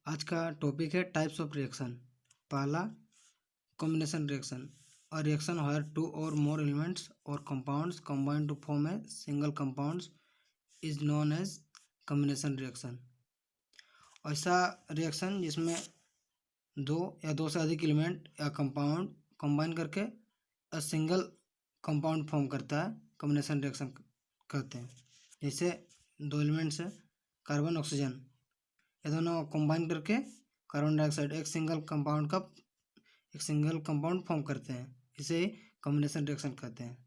आज का टॉपिक है टाइप्स ऑफ रिएक्शन। पहला, combination reaction. A reaction where two और मोर एलिमेंट्स और compounds combine to form a single compounds is known as combination reaction. ऐसा reaction जिसमें दो या दो से अधिक एलिमेंट या कंपाउंड कंबाइन करके अ सिंगल कंपाउंड फॉर्म करता है, कॉम्बिनेशन रिएक्शन कहते हैं। जैसे दो एलिमेंट्स है, कार्बन ऑक्सीजन, ये दोनों कंबाइन करके कार्बन डाइऑक्साइड एक सिंगल कंपाउंड फॉर्म करते हैं, इसे कॉम्बिनेशन रिएक्शन कहते हैं।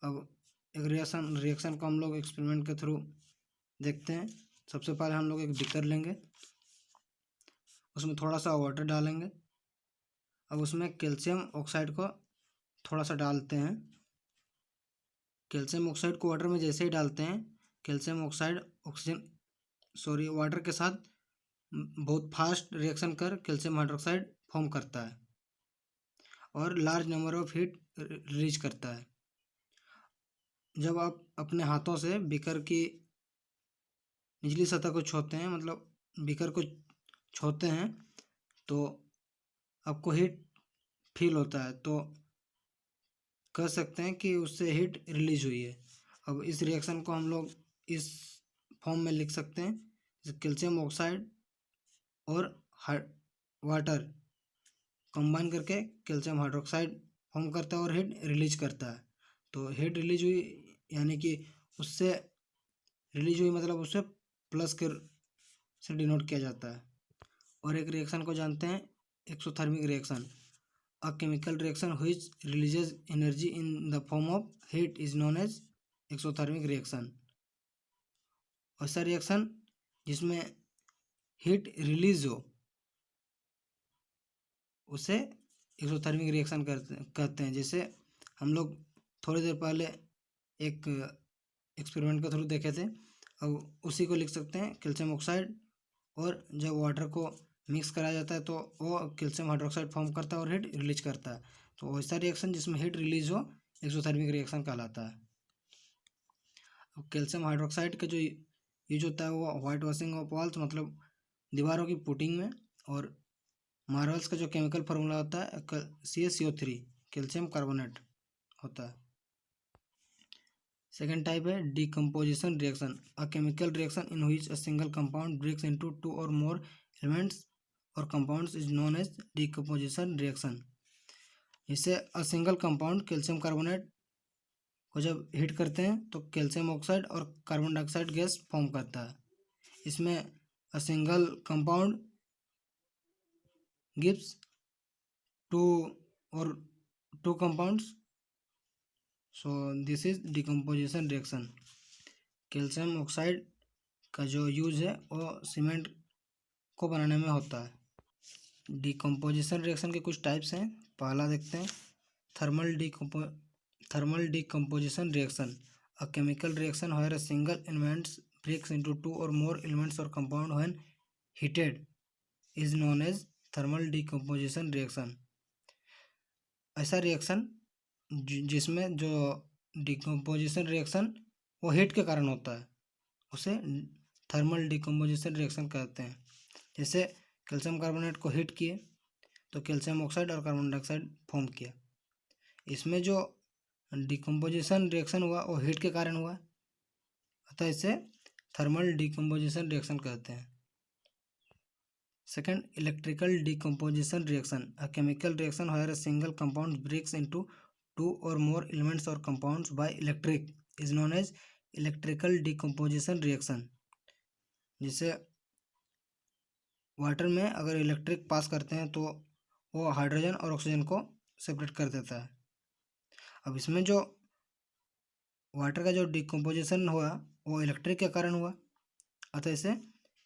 अब एक रिएक्शन को हम लोग एक्सपेरिमेंट के थ्रू देखते हैं। सबसे पहले हम लोग एक बीकर लेंगे, उसमें थोड़ा सा वाटर डालेंगे। अब उसमें कैल्शियम ऑक्साइड को थोड़ा सा डालते हैं। कैल्शियम ऑक्साइड को वाटर में जैसे ही डालते हैं, कैल्शियम ऑक्साइड वाटर के साथ बहुत फास्ट रिएक्शन कर कैल्शियम हाइड्रोक्साइड फॉर्म करता है और large number of heat release करता है। जब आप अपने हाथों से बीकर की निचली सतह को छूते हैं, मतलब बीकर को छूते हैं, तो आपको हीट फील होता है, तो कह सकते हैं कि उससे हीट रिलीज हुई है। अब इस रिएक्शन को हम लोग इस फॉर्म में लिख सकते हैं, जैसे कैल्शियम ऑक्साइड और वाटर कंबाइन करके कैल्शियम हाइड्रोक्साइड फॉर्म करता है और हीट रिलीज करता है। तो हीट रिलीज हुई यानी कि उससे रिलीज हुई, मतलब उससे प्लस के से डिनोट किया जाता है। और एक रिएक्शन को जानते हैं exothermic reaction. A chemical reaction which releases energy in the form of heat is known as exothermic reaction. ऐसा रिएक्शन जिसमें हीट रिलीज हो उसे एक्सोथर्मिक रिएक्शन कहते हैं। जैसे हम लोग थोड़ी देर पहले एक एक्सपेरिमेंट के थ्रू देखे थे, अब उसी को लिख सकते हैं कैल्शियम ऑक्साइड, और जब वाटर को मिक्स कराया जाता है तो वो कैल्शियम हाइड्रोक्साइड फॉर्म करता है और हीट रिलीज करता है। तो वैसा रिएक्शन जिसमें हीट रिलीज हो एक्सोथर्मिक रिएक्शन कहलाता है। अब कैल्शियम हाइड्रोक्साइड का जो यूज होता है वो वाइट वॉशिंग ऑफ वॉल्स, मतलब दीवारों की पुटिंग में, और मार्बल्स का जो केमिकल फार्मूला होता है CaCO3 कैल्शियम कार्बोनेट होता है। सेकेंड टाइप है decomposition reaction. A chemical reaction in which a single compound breaks into two और मोर एलिमेंट्स और compounds is known as decomposition reaction. इससे a single compound calcium carbonate को जब heat करते हैं तो कैल्शियम ऑक्साइड और कार्बन डाइऑक्साइड गैस फॉर्म करता है। इसमें a single compound gives two और two compounds, so this is decomposition reaction. Calcium oxide का जो यूज है वो सीमेंट को बनाने में होता है। डिकम्पोजिशन रिएक्शन के कुछ टाइप्स हैं। पहला देखते हैं thermal decomposition reaction. A chemical reaction where a single elements breaks into two और more elements or compound when heated is known as thermal decomposition reaction. ऐसा रिएक्शन जिसमें जो डिकम्पोजिशन रिएक्शन वो हीट के कारण होता है, उसे थर्मल डिकम्पोजिशन रिएक्शन कहते हैं। जैसे कैल्शियम कार्बोनेट को हीट किए तो कैल्शियम ऑक्साइड और कार्बन डाइऑक्साइड फॉर्म किया। इसमें जो डिकम्पोजिशन रिएक्शन हुआ वो हीट के कारण हुआ, अतः इसे थर्मल डिकम्पोजिशन रिएक्शन कहते हैं। Second, electrical decomposition reaction. A chemical reaction where a single compound breaks into two और मोर एलिमेंट्स और compounds by electric is known as electrical decomposition reaction. जिसे वाटर में अगर इलेक्ट्रिक पास करते हैं तो वो हाइड्रोजन और ऑक्सीजन को सेपरेट कर देता है। अब इसमें जो वाटर का जो डिकम्पोजिशन हुआ वो इलेक्ट्रिक के कारण हुआ, अतः इसे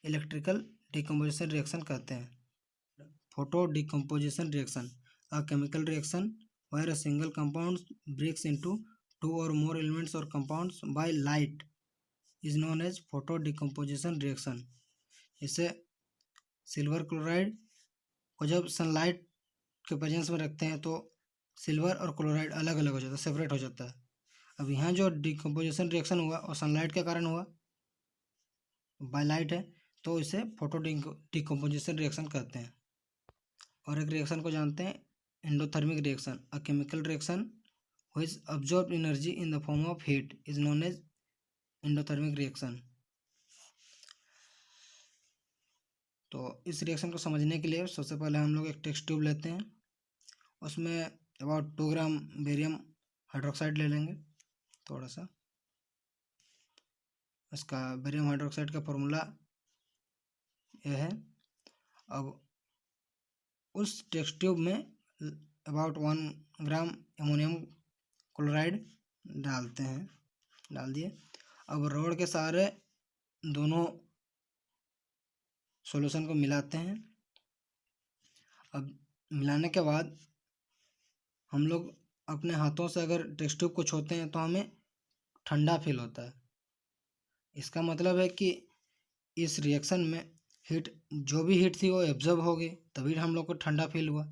इलेक्ट्रिकल डिकम्पोजिशन रिएक्शन कहते हैं। Photo decomposition reaction. A chemical reaction where a single compound breaks into two और मोर एलिमेंट्स और compounds by light is known as photo decomposition reaction. इसे सिल्वर क्लोराइड को जब सनलाइट के प्रेजेंस में रखते हैं तो सिल्वर और क्लोराइड अलग अलग हो जाता है, सेपरेट हो जाता है। अब यहाँ जो डिकम्पोजिशन रिएक्शन हुआ और सनलाइट के कारण हुआ, बाय लाइट है, तो इसे फोटो डिकम्पोजिशन रिएक्शन कहते हैं। और एक रिएक्शन को जानते हैं endothermic reaction, a chemical reaction which absorb energy in the form of heat is known as endothermic reaction। तो इस रिएक्शन को समझने के लिए सबसे पहले हम लोग एक टेस्ट ट्यूब लेते हैं, उसमें अबाउट 2 ग्राम बेरियम हाइड्रोक्साइड ले लेंगे थोड़ा सा। इसका बेरियम हाइड्रोक्साइड का फॉर्मूला यह है। अब उस टेस्ट ट्यूब में अबाउट 1 ग्राम अमोनियम क्लोराइड डालते हैं, डाल दिए। अब रॉड के सहारे दोनों सॉल्यूशन को मिलाते हैं। अब मिलाने के बाद हम लोग अपने हाथों से अगर टेस्ट ट्यूब को छूते हैं तो हमें ठंडा फील होता है। इसका मतलब है कि इस रिएक्शन में हीट, जो भी हीट थी वो एब्जॉर्ब हो गई, तभी हम लोग को ठंडा फील हुआ।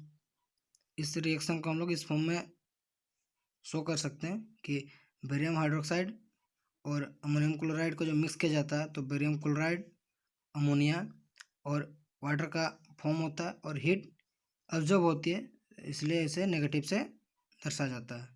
इस रिएक्शन को हम लोग इस फॉर्म में शो कर सकते हैं कि बेरियम हाइड्रोक्साइड और अमोनियम क्लोराइड को जो मिक्स किया जाता है तो बेरियम क्लोराइड, अमोनिया और वाटर का फॉर्म होता है और हीट अब्जॉर्ब होती है, इसलिए इसे नेगेटिव से दर्शाया जाता है।